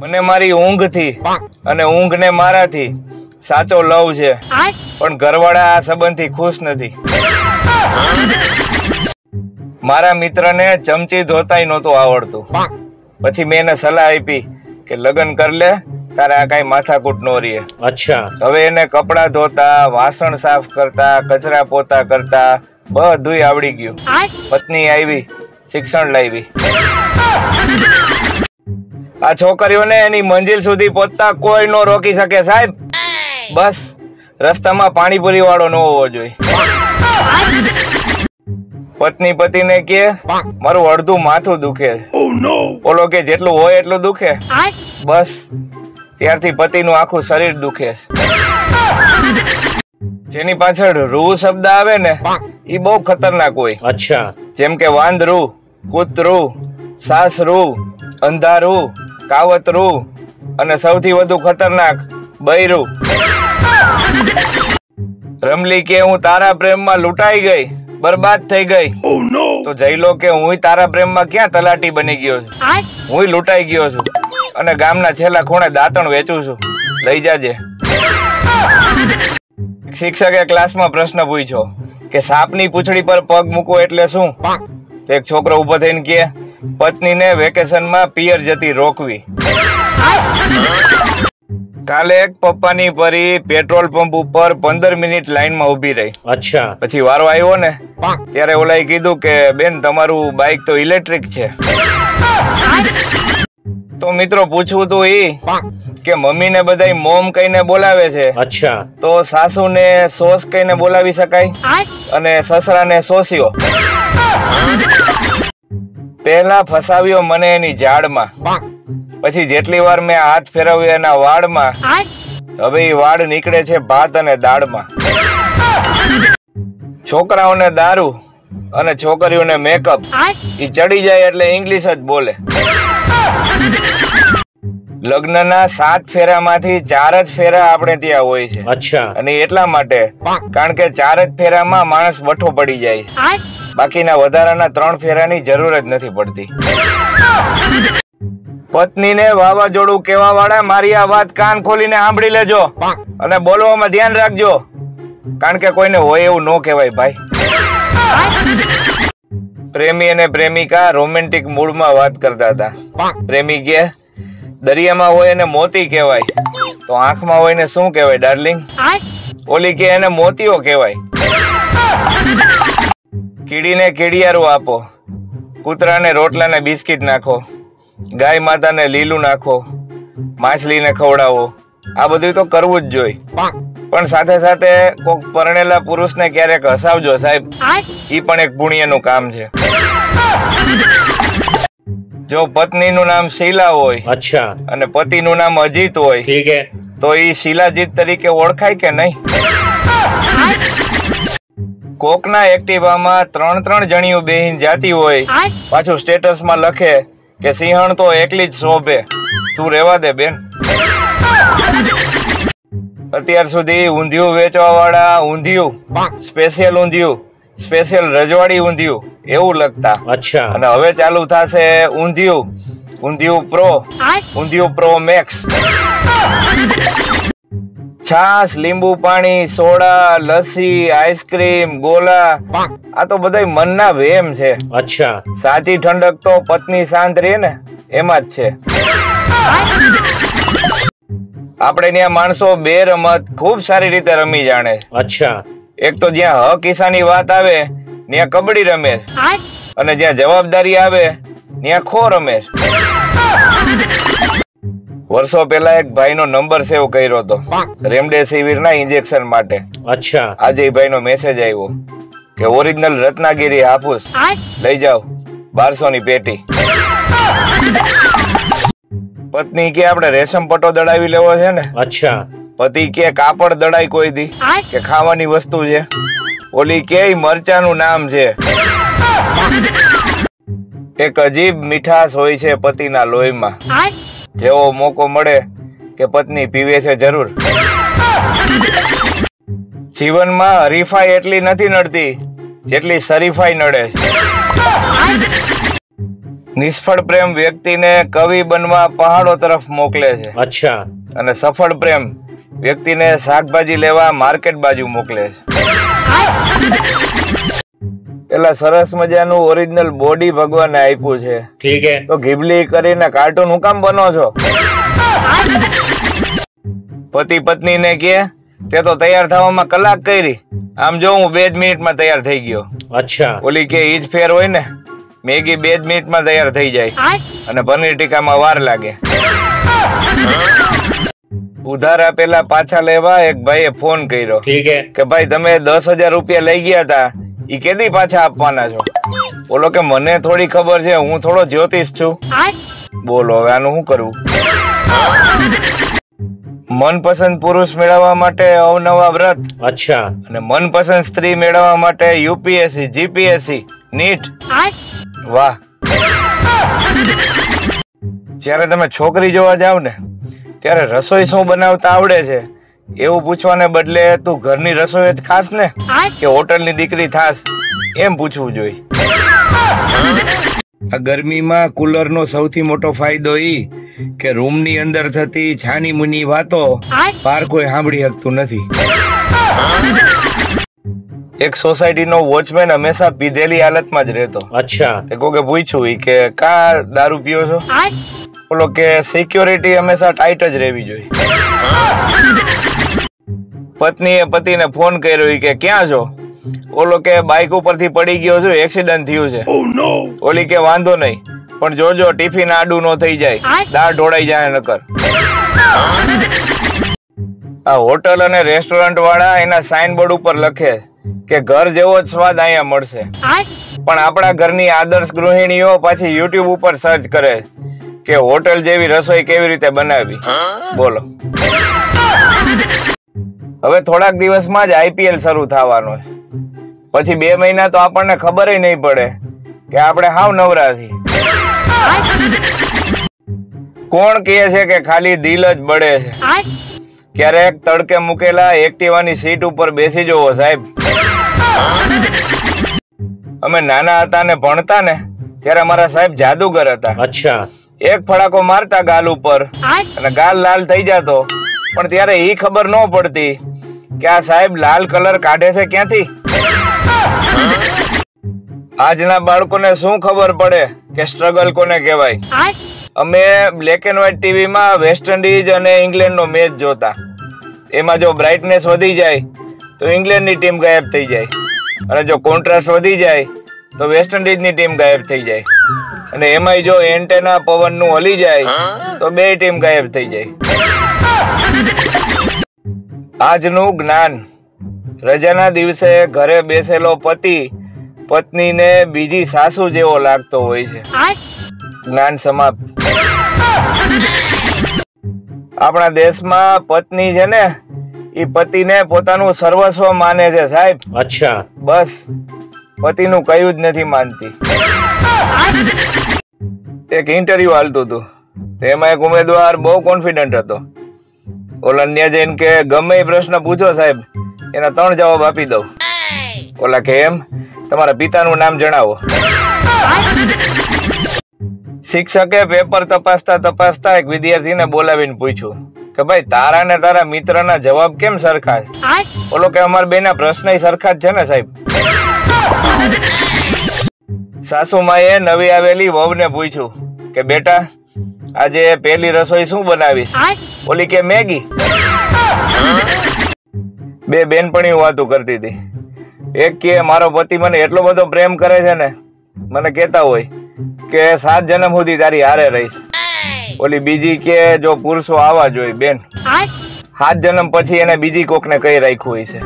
મને મારી ઊંઘ થી અને ઊંઘ ને મારાથી સાચો લવ છે, પણ ઘરવાળા આ સંબંધથી ખુશ નથી. મારા મિત્રને ચમચી ધોતાય નહોતું આવડતું. પછી મેં એને સલાહ આપી કે લગ્ન કર લે, તારે આ કઈ માથાકૂટ નો રહે. અચ્છા. હવે એને કપડા ધોતા, વાસણ સાફ કરતા, કચરા પોતા કરતા બધુંય આવડી ગયું. પત્ની આવી, શિક્ષણ લાવી. આ છોકરીઓને એની મંજિલ સુધી પહોંચતા કોઈ નો રોકી શકે સાહેબ. બસ રસ્તામાં પાણીપુરી વાળો ન હોવો જોઈએ. પત્ની પતિને કે મારું અડધું માથું દુખે. ઓલો કે જેટલું હોય એટલું દુખે. બસ ત્યારથી પતિનું આખું શરીર દુખે. જેની પાછળ રૂ શબ્દ આવે ને એ બહુ ખતરનાક હોય. અચ્છા. જેમ કે વાંદરું, કૂતરું, સાસરું, અંધારું, કાવતરું અને સૌથી વધુ ખતરનાક બૈરું. રમલી કે હું તારા પ્રેમમાં લૂંટાઈ ગઈ, બરબાદ થઈ ગઈ. તો જઈલો કે હું તારા પ્રેમમાં ક્યાં તલાટી બની ગયો છું, હું લૂંટાઈ ગયો છું અને ગામના છેલ્લા ખૂણે દાંતણ વેચું છું, લઈ જાજે. શિક્ષકે ક્લાસમાં પ્રશ્ન પૂછ્યો કે સાપની પૂંછડી પર પગ મૂકવો એટલે શું? તો એક છોકરો ઉભો થઈને કે પત્નીને વેકેશનમાં પિયર જતી રોકવી. કાલે એક પપ્પાની પરી પેટ્રોલ પંપ ઉપર 15 મિનિટ લાઈનમાં ઉભી રહી. અચ્છા. પછી વારો આવ્યો ને ત્યારે ઓલાએ કીધું કે બેન તમારું બાઇક તો ઇલેક્ટ્રિક છે. તો મિત્રો પૂછવું તું કે મમ્મી ને બધા મોમ કહીને બોલાવે છે. અચ્છા. તો સાસુ ને સોસ કહીને બોલાવી શકાય અને સસરા ને સોસ્યો. પહેલા ફસાવ્યો મને એની ઝાડમાં, પછી જેટલી વાર મેં હાથ ફેરવ્યો એના વાળમાં, હવે એ વાળ નીકળે છે ભાત અને દાળમાં. છોકરાઓને દારૂ અને છોકરીઓને મેકઅપ, એ ચડી જાય એટલે ઇંગ્લિશ જ બોલે. લગ્નના 7 ફેરામાંથી 4 જ ફેરા આપણે ત્યાં હોય છે. અચ્છા. અને એટલા માટે કારણ કે 4 જ ફેરામાં માણસ વઠો પડી જાય, બાકીના વધારાના 3 ફેરાની જરૂર જ નથી પડતી. પત્નીને વાવાઝોડું કેવા વાળા મારી આ વાત કાન ખોલીને સાંભળી લેજો અને બોલવામાં ધ્યાન રાખજો, કારણ કે કોઈને હોય એવું ન કહેવાય ભાઈ. પ્રેમી અને પ્રેમિકા રોમેન્ટિક મૂડમાં વાત કરતા હતા. પ્રેમી કે દરિયામાં હોય એને મોતી કહેવાય, તો આંખમાં હોય ને શું કહેવાય ડાર્લિંગ? ઓલી કે એને મોતીઓ કહેવાય. કીડીને કીડિયારું આપો, કૂતરાને રોટલા ને બિસ્કિટ નાખો, ગાય માતાને લીલું નાખો, માછલીને ખવડાવો. આ બધું તો કરવું જ જોઈએ, પણ સાથે સાથે કોક પરણેલા પુરુષને ક્યારેક હસાવજો સાહેબ, ઈ પણ એક પુણ્યનું કામ છે. જો પત્નીનું નામ શીલા હોય, અચ્છા, અને પતિનું નામ અજીત હોય, ઠીક હે, તો ઈ શીલાજીત તરીકે ઓળખાય કે નહીં? કોકના એક્ટિવામાં 3 જણીઓ બેહીન જાતી હોય, પાછું સ્ટેટસમાં લખે કે સિંહણ તો એકલી જ શોભે, તું રેવા દે બેન. અત્યાર સુધી ઊંધિયું વેચવા વાળા ઊંધિયું, સ્પેશિયલ ઊંધિયું, સ્પેશિયલ રજવાડી ઊંધિયું એવું લખતા. અચ્છા. અને હવે ચાલુ થશે ઊંધિયું, ઊંધિયું પ્રો, ઊંધિયું પ્રો મેક્સ. છાસ, લીંબુ પાણી, સોડા, લસ્સી, આઈસ્ક્રીમ, ગોલા, આ તો બધા મનના વેમ છે. અચ્છા. સાચી ઠંડક તો પત્ની શાંત રહે ને એમાં જ છે. આપણે ત્યાં માણસો બે રમત ખૂબ સારી રીતે રમી જાણે. અચ્છા. એક તો જ્યાં હક ઈસાની વાત આવે ત્યાં કબડ્ડી રમે, અને જ્યાં જવાબદારી આવે ત્યાં ખો રમે. વર્ષો પહેલા એક ભાઈનો નંબર સેવ કર્યો હતો રેમડેસિવિર ના ઇન્જેક્શન માટે. અચ્છા. આજે એ ભાઈનો મેસેજ આવ્યો કે ઓરિજિનલ રત્નાગીરી હાફૂસ લઈ જાઓ, 1200 ની પેટી. પત્ની કે આપણે રેશમ પટ્ટો દડાવી લેવો છે ને. અચ્છા. પતિ કે કાપડ દડાઈ કોઈ દી કે ખાવાની વસ્તુ છે. ઓલી કે મરચાનું નામ છે. એક અજીબ મીઠાશ હોય છે પતિના લોહીમાં. જેવો મોકો મળે કે પત્ની પીવે છે જરૂર. જીવનમાં હરીફાઈ એટલી નથી નડતી જેટલી શરીફાઈ નડે. નિષ્ફળ પ્રેમ વ્યક્તિને કવિ બનવા પહાડો તરફ મોકલે છે. અચ્છા. અને સફળ પ્રેમ વ્યક્તિને શાકભાજી લેવા માર્કેટ બાજુ મોકલે છે. પેલા સરસ મજાનું ઓરિજિનલ બોડી ભગવાને આપ્યું છે. ઠીક હે. તો ઘીબલી કરીને કાર્ટૂન હું કામ બનો છો? પતિ પત્ની ને કે તે તો તૈયાર થવામાં કલાક કરી, આમ જો હું 2 જ મિનિટમાં તૈયાર થઈ ગયો. અચ્છા. ઓલી કે ઈ જ ફેર હોય ને, મેગી 2 જ મિનિટમાં તૈયાર થઈ જાય અને પનીર ટીકામાં વાર લાગે. ઉધાર આપેલા પાછા લેવા એક ભાઈએ ફોન કર્યો કે ભાઈ તમે 10,000 રૂપિયા લઈ ગયા હતા, ઈ કેદી પાછા આપવાના છો? બોલો કે મને થોડી ખબર છે, હું થોડો જ્યોતિષ છું. બોલો હવે આનું શું કરવું? મનપસંદ પુરુષ મેળવવા માટે અવનવા વ્રત. અચ્છા. અને મનપસંદ સ્ત્રી મેળવવા માટે યુપીએસસી, જીપીએસસી, નીટ. વાહ. જ્યારે તમે છોકરી જોવા જાવ ને ત્યારે રસોઈ શું બનાવતા આવડે છે એવું પૂછવાને બદલે તું ઘરની રસોઈ જ ખાસ ને કે હોટલની દીકરી થાસ એમ પૂછવું જોઈએ. આ ગરમીમાં કુલરનો સૌથી મોટો ફાયદો ઈ કે રૂમની અંદર થતી છાની મુની વાતો બહાર કોઈ સાંભળી શકતું નથી. એક સોસાયટીનો વોચમેન હંમેશા પીધેલી હાલતમાં જ રહેતો. અચ્છા. તે કોકે પૂછ્યું કે કા દારૂ પીવો છો? બોલો કે સિક્યોરિટી હંમેશા ટાઈટ જ રહેવી જોઈએ. પત્નીએ પતિને ફોન કર્યો કે ક્યાં છો? ઓલો કે બાઇક ઉપરથી પડી ગયો છું, એક્સિડન્ટ થયું છે. ઓલી કે વાંધો નહીં, પણ જોજો ટિફિન આડું ન થઈ જાય, દાળ ઢોળાઈ જાય નકર. આ હોટલ અને રેસ્ટોરન્ટ વાળા એના સાઇન બોર્ડ ઉપર લખે કે ઘર જેવો જ સ્વાદ અહીંયા મળશે, પણ આપણા ઘરની આદર્શ ગૃહિણીઓ પાછી યુટ્યુબ ઉપર સર્ચ કરે કે હોટલ જેવી રસોઈ કેવી રીતે બનાવી. બોલો. હવે થોડાક દિવસમાં જ આઈપીએલ શરૂ થવાનો છે, પછી 2 મહિના તો આપણને ખબર નહીં પડે કે આપણે હાવ નવરા છીએ. કોણ કહે છે કે ખાલી દિલ જ બળે છે? ક્યારેક તડકે મૂકેલા એક્ટિવાની સીટ ઉપર બેસી જવો સાહેબ. અમે નાના હતા ને ભણતા ને ત્યારે અમારા સાહેબ જાદુગર હતા. અચ્છા. એક ફડાકો મારતા ગાલ ઉપર અને ગાલ લાલ થઈ જતો, પણ ત્યારે ઈ ખબર ન પડતી કે આ સાહેબ લાલ કલર કાઢે છે ક્યાંથી. આજના બાળકોને શું ખબર પડે કે સ્ટ્રગલ કોને કહેવાય? અમે બ્લેક એન્ડ વ્હાઈટ ટીવીમાં વેસ્ટ ઇન્ડિઝ અને ઇંગ્લેન્ડનો મેચ જોતા. એમાં જો બ્રાઇટનેસ વધી જાય તો ઇંગ્લેન્ડની ટીમ ગાયબ થઈ જાય, અને જો કોન્ટ્રાસ્ટ વધી જાય તો વેસ્ટ ઇન્ડિઝની ટીમ ગાયબ થઈ જાય, અને એમાંય જો એન્ટેના પવનનું હલી જાય તો 2 ટીમ ગાયબ થઈ જાય. આજનું જ્ઞાન. રજાના દિવસે ઘરે બેસેલો પતિ પત્નીને બીજી સાસુ જેવો લાગતો હોય છે. જ્ઞાન સમાપ્ત. આપણા દેશમાં પત્ની છે ને એ પતિને પોતાનું સર્વસ્વ માને છે સાહેબ. અચ્છા. બસ પતિનું કયું જ નથી માનતી. એક ઇન્ટરવ્યુ હાલતું હતું, એમાં એક ઉમેદવાર બહુ કોન્ફિડન્ટ હતો. ઓલા ત્યાં જઈને કે ગમે એ પ્રશ્ન પૂછો સાહેબ, એના 3 જવાબ આપી દઉં. ઓલા કે એમ, તમારા પિતાનું નામ જણાવો. શિક્ષકે પેપર તપાસતા એક વિદ્યાર્થીને બોલાવીને પૂછ્યું કે ભાઈ તારા ને તારા મિત્રના જવાબ કેમ સરખા છે? ઓલો કે અમારા બેના પ્રશ્ન સરખા જ છે ને સાહેબ. સાસુમાએ નવી આવેલી વહુને પૂછ્યું કે બેટા આજે પહેલી રસોઈ શું બનાવીશ? ઓલી કે મેગી. 2 બેનપણીઓ વાતો કરતી હતી. એક કે મારો પતિ મને એટલો બધો પ્રેમ કરે છે ને, મને કહેતા હોય કે 7 જન્મ સુધી તારી હારે રહીશ. ઓલી બીજી કે જો પુરુષો આવા જોઈએ બેન, 7 જન્મ પછી એને બીજી કોકને કઈ રાખ્યું હોય છે.